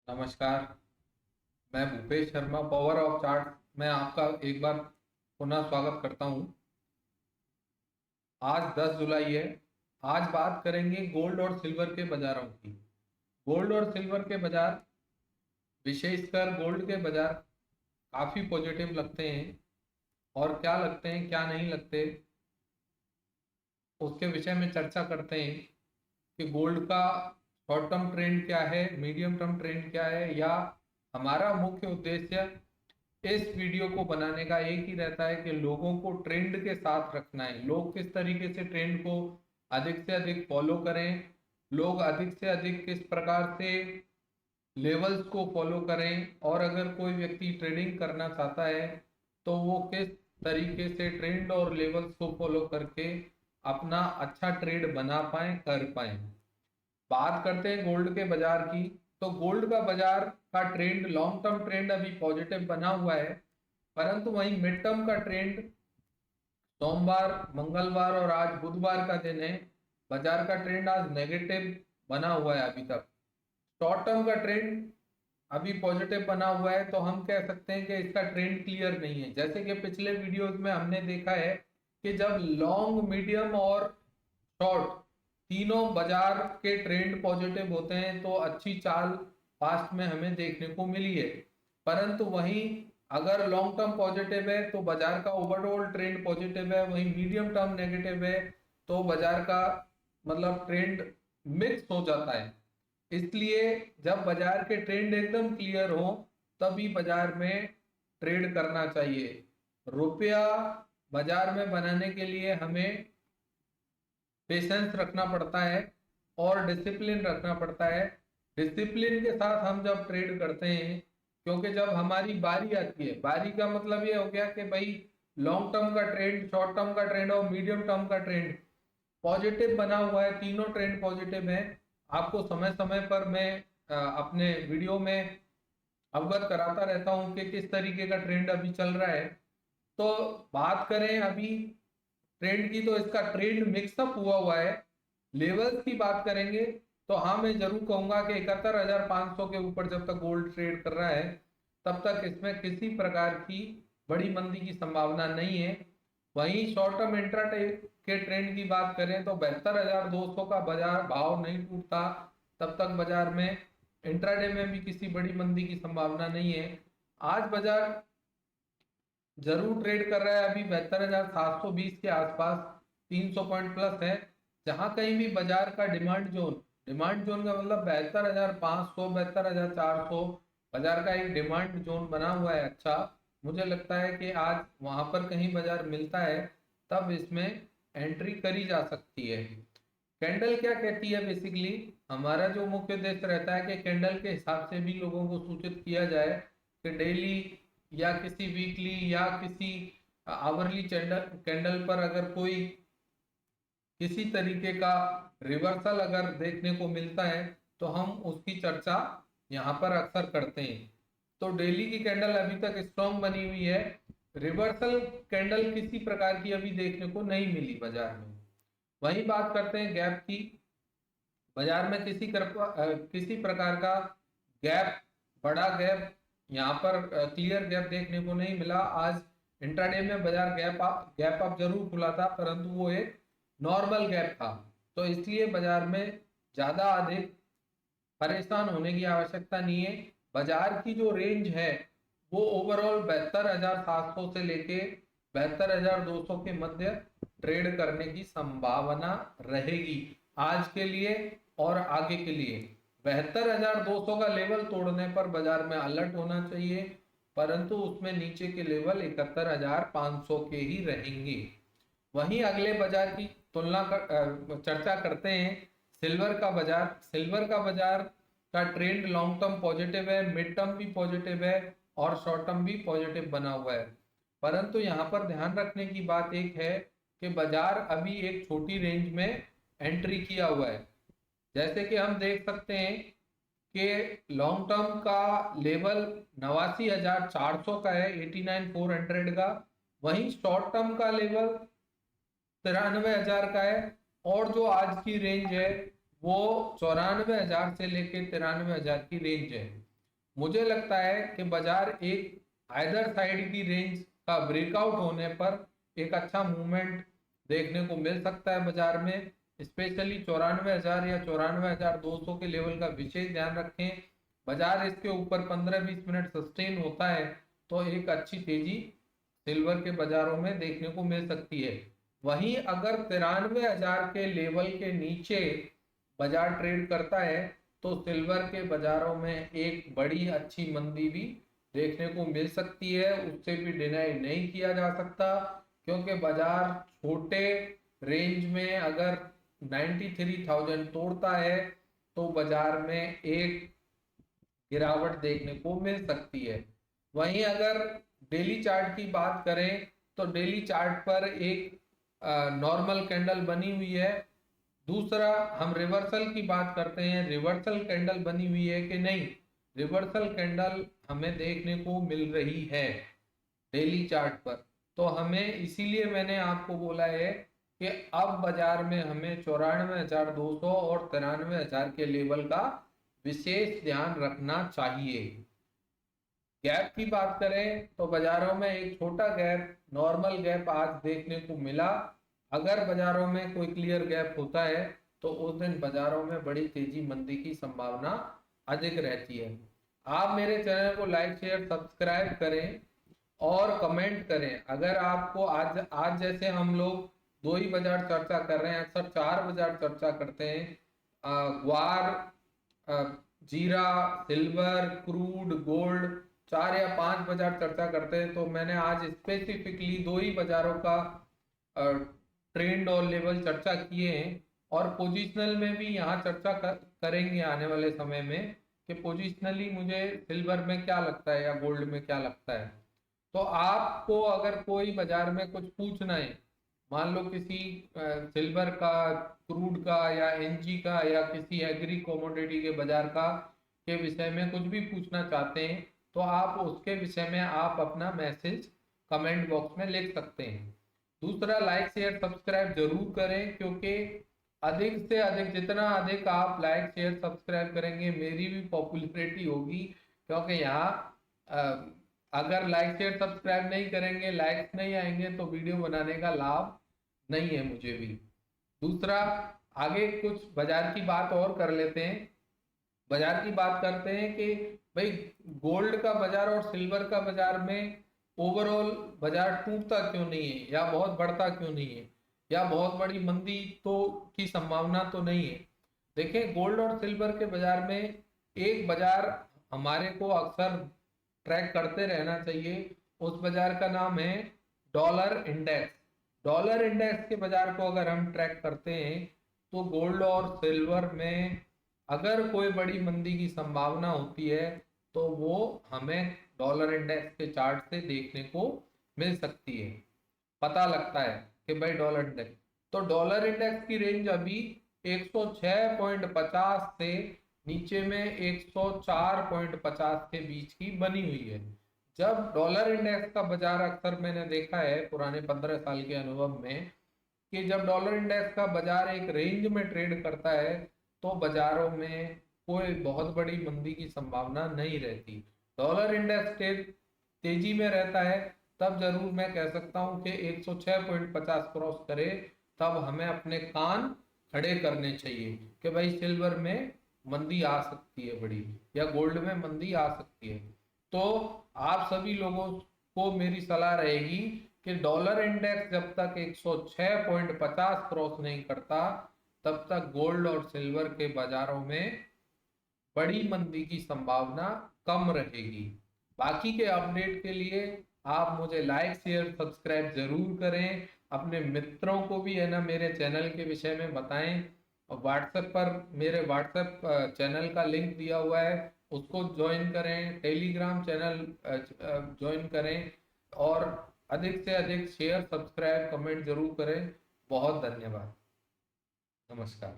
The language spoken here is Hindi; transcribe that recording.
नमस्कार। मैं Bhupesh Sharma power of chart में आपका एक बार पुनः स्वागत करता हूं। आज 10 जुलाई है। आज बात करेंगे गोल्ड और सिल्वर के बाजारों की। गोल्ड और सिल्वर के बाजार, विशेषकर गोल्ड के बाजार काफ़ी पॉजिटिव लगते हैं। और क्या लगते हैं क्या नहीं लगते, उसके विषय में चर्चा करते हैं कि गोल्ड का शॉर्ट टर्म ट्रेंड क्या है, मीडियम टर्म ट्रेंड क्या है, या हमारा मुख्य उद्देश्य इस वीडियो को बनाने का एक ही रहता है कि लोगों को ट्रेंड के साथ रखना है। लोग किस तरीके से ट्रेंड को अधिक से अधिक फॉलो करें, लोग अधिक से अधिक किस प्रकार से लेवल्स को फॉलो करें, और अगर कोई व्यक्ति ट्रेडिंग करना चाहता है तो वो किस तरीके से ट्रेंड और लेवल्स को फॉलो करके अपना अच्छा ट्रेड बना पाए, कर पाए। बात करते हैं गोल्ड के बाजार की, तो गोल्ड का बाजार का ट्रेंड, लॉन्ग टर्म ट्रेंड अभी पॉजिटिव बना हुआ है, परंतु वहीं मिड टर्म का ट्रेंड सोमवार, मंगलवार और आज बुधवार का दिन है, बाजार का ट्रेंड आज नेगेटिव बना हुआ है अभी तक। शॉर्ट टर्म का ट्रेंड अभी पॉजिटिव बना हुआ है, तो हम कह सकते हैं कि इसका ट्रेंड क्लियर नहीं है। जैसे कि पिछले वीडियोस में हमने देखा है कि जब लॉन्ग, मीडियम और शॉर्ट तीनों बाजार के ट्रेंड पॉजिटिव होते हैं तो अच्छी चाल पास्ट में हमें देखने को मिली है। परंतु वहीं अगर लॉन्ग टर्म पॉजिटिव है तो बाजार का ओवरऑल ट्रेंड पॉजिटिव है, वहीं मीडियम टर्म नेगेटिव है तो बाजार का मतलब ट्रेंड मिक्स हो जाता है। इसलिए जब बाजार के ट्रेंड एकदम क्लियर हो तभी बाजार में ट्रेड करना चाहिए। रुपया बाजार में बनाने के लिए हमें पेशेंस रखना पड़ता है और डिसिप्लिन रखना पड़ता है। डिसिप्लिन के साथ हम जब ट्रेड करते हैं, क्योंकि जब हमारी बारी आती है, बारी का मतलब ये हो गया कि भाई लॉन्ग टर्म का ट्रेंड, शॉर्ट टर्म का ट्रेंड और मीडियम टर्म का ट्रेंड पॉजिटिव बना हुआ है, तीनों ट्रेंड पॉजिटिव है। आपको समय समय पर मैं अपने वीडियो में अवगत कराता रहता हूं कि किस तरीके का ट्रेंड अभी चल रहा है। तो बात करें अभी ट्रेंड की, तो इसका ट्रेंड मिक्सअप हुआ है। लेवल्स की बात करेंगे तो हाँ, मैं जरूर कहूंगा कि 71,500 के ऊपर जब तक गोल्ड ट्रेड कर रहा है तब तक इसमें किसी प्रकार की बड़ी मंदी की संभावना नहीं है। वहीं शॉर्ट टर्म इंट्राडे के ट्रेंड की बात करें तो 72,200 का बाजार भाव नहीं टूटता तब तक बाजार में इंट्राडे में भी किसी बड़ी मंदी की संभावना नहीं है। आज बाजार जरूर ट्रेड कर रहा है अभी 72,720 के आसपास, 300 पॉइंट प्लस है। जहां कहीं भी बाजार का डिमांड जोन का मतलब 72,500, 72,400 बाजार का एक डिमांड जोन बना हुआ है। अच्छा, मुझे लगता है कि आज वहां पर कहीं बाजार मिलता है तब इसमें एंट्री करी जा सकती है। कैंडल क्या कहती है, बेसिकली हमारा जो मुख्य उद्देश्य रहता है कि कैंडल के हिसाब से भी लोगों को सूचित किया जाए कि डेली या किसी वीकली या किसी आवरली कैंडल कैंडल पर अगर कोई किसी तरीके का रिवर्सल अगर देखने को मिलता है तो हम उसकी चर्चा यहाँ पर अक्सर करते हैं। तो डेली की कैंडल अभी तक स्ट्रॉन्ग बनी हुई है, रिवर्सल कैंडल किसी प्रकार की अभी देखने को नहीं मिली बाजार में। वही बात करते हैं गैप की। बाजार में किसी प्रकार का गैप, बड़ा गैप यहाँ पर क्लियर गैप देखने को नहीं मिला। आज इंट्राडे में बाजार गैप अप जरूर खुला था, परंतु वो एक नॉर्मल गैप था। तो इसलिए बाजार में ज्यादा अधिक परेशान होने की आवश्यकता नहीं है। बाजार की जो रेंज है वो ओवरऑल 72,700 से लेके 72,200 के मध्य ट्रेड करने की संभावना रहेगी आज के लिए और आगे के लिए। 72,200 का लेवल तोड़ने पर बाजार में अलर्ट होना चाहिए, परंतु उसमें नीचे के लेवल 71,500 के ही रहेंगे। वहीं अगले बाजार की चर्चा करते हैं सिल्वर का बाजार। सिल्वर का बाजार का ट्रेंड लॉन्ग टर्म पॉजिटिव है, मिड टर्म भी पॉजिटिव है और शॉर्ट टर्म भी पॉजिटिव बना हुआ है। परंतु यहाँ पर ध्यान रखने की बात एक है कि बाजार अभी एक छोटी रेंज में एंट्री किया हुआ है। जैसे कि हम देख सकते हैं कि लॉन्ग टर्म का लेवल 89,400 का है, 89,400 का। वहीं शॉर्ट टर्म का लेवल 93,000 का है और जो आज की रेंज है वो 94,000 से लेके 93,000 की रेंज है। मुझे लगता है कि बाजार एक आइदर साइड की रेंज का ब्रेकआउट होने पर एक अच्छा मूवमेंट देखने को मिल सकता है बाजार में। स्पेशली 94,000 या 94,200 के लेवल का विशेष ध्यान रखें। बाजार इसके ऊपर 15-20 मिनट सस्टेन होता है तो एक अच्छी तेजी सिल्वर के बाजारों में देखने को मिल सकती है। वहीं अगर 93,000 के लेवल के नीचे बाजार ट्रेड करता है तो सिल्वर के बाजारों में एक बड़ी अच्छी मंदी भी देखने को मिल सकती है, उससे भी डिनाई नहीं किया जा सकता, क्योंकि बाजार छोटे रेंज में अगर 93,000 तोड़ता है तो बाजार में एक गिरावट देखने को मिल सकती है। वहीं अगर डेली चार्ट की बात करें तो डेली चार्ट पर एक नॉर्मल कैंडल बनी हुई है। दूसरा, हम रिवर्सल की बात करते हैं, रिवर्सल कैंडल बनी हुई है कि नहीं। रिवर्सल कैंडल हमें देखने को मिल रही है डेली चार्ट पर, तो हमें इसीलिए मैंने आपको बोला है कि अब बाजार में हमें 94,200 और 93,000 के लेवल का विशेष ध्यान रखना चाहिए। गैप की बात करें तो बाजारों में एक छोटा गैप, नॉर्मल गैप आज देखने को मिला। अगर बाजारों में कोई क्लियर गैप होता है तो उस दिन बाजारों में बड़ी तेजी मंदी की संभावना अधिक रहती है। आप मेरे चैनल को लाइक शेयर सब्सक्राइब करें और कमेंट करें। अगर आपको आज जैसे हम लोग दो ही बाजार चर्चा कर रहे हैं, अक्सर 4 बाजार चर्चा करते हैं, ग्वार, जीरा, सिल्वर, क्रूड, गोल्ड, 4 या 5 बाजार चर्चा करते हैं, तो मैंने आज स्पेसिफिकली 2 ही बाजारों का ट्रेंड और लेवल चर्चा किए हैं। और पोजिशनल में भी यहाँ चर्चा करेंगे आने वाले समय में कि पोजिशनली मुझे सिल्वर में क्या लगता है या गोल्ड में क्या लगता है। तो आपको अगर कोई बाजार में कुछ पूछना है, मान लो किसी सिल्वर का, क्रूड का या एनजी का या किसी एग्री कमोडिटी के बाजार का के विषय में कुछ भी पूछना चाहते हैं तो आप उसके विषय में आप अपना मैसेज कमेंट बॉक्स में लिख सकते हैं। दूसरा, लाइक शेयर सब्सक्राइब जरूर करें, क्योंकि अधिक से अधिक, जितना अधिक आप लाइक शेयर सब्सक्राइब करेंगे मेरी भी पॉपुलैरिटी होगी, क्योंकि यहाँ अगर लाइक शेयर सब्सक्राइब नहीं करेंगे, लाइक्स नहीं आएंगे तो वीडियो बनाने का लाभ नहीं है मुझे भी। दूसरा, आगे कुछ बाजार की बात और कर लेते हैं। बाजार की बात करते हैं कि भाई गोल्ड का बाजार और सिल्वर का बाजार में ओवरऑल बाजार टूटता क्यों नहीं है या बहुत बढ़ता क्यों नहीं है या बहुत बड़ी मंदी तो की संभावना तो नहीं है। देखें, गोल्ड और सिल्वर के बाजार में एक बाजार हमारे को अक्सर ट्रैक करते रहना चाहिए, उस बाजार का नाम है डॉलर इंडेक्स। डॉलर इंडेक्स के बाजार को अगर हम ट्रैक करते हैं तो गोल्ड और सिल्वर में अगर कोई बड़ी मंदी की संभावना होती है तो वो हमें डॉलर इंडेक्स के चार्ट से देखने को मिल सकती है, पता लगता है कि भाई डॉलर इंडेक्स, तो डॉलर इंडेक्स की रेंज अभी 106.50 से नीचे में 104.50 के बीच की बनी हुई है। जब डॉलर इंडेक्स का बाजार, अक्सर मैंने देखा है पुराने 15 साल के अनुभव में, कि जब डॉलर इंडेक्स का बाजार एक रेंज में ट्रेड करता है तो बाजारों में कोई बहुत बड़ी मंदी की संभावना नहीं रहती। डॉलर इंडेक्स तेजी में रहता है तब जरूर मैं कह सकता हूं कि 106.50 क्रॉस करे तब हमें अपने कान खड़े करने चाहिए कि भाई सिल्वर में मंदी आ सकती है बड़ी, या गोल्ड में मंदी आ सकती है। तो आप सभी लोगों को मेरी सलाह रहेगी कि डॉलर इंडेक्स जब तक 106.50 क्रॉस नहीं करता तब तक गोल्ड और सिल्वर के बाजारों में बड़ी मंदी की संभावना कम रहेगी। बाकी के अपडेट के लिए आप मुझे लाइक शेयर सब्सक्राइब जरूर करें, अपने मित्रों को भी है ना मेरे चैनल के विषय में बताएं, और व्हाट्सएप पर मेरे व्हाट्सएप चैनल का लिंक दिया हुआ है उसको ज्वाइन करें, टेलीग्राम चैनल ज्वाइन करें, और अधिक से अधिक शेयर सब्सक्राइब कमेंट जरूर करें। बहुत धन्यवाद, नमस्कार।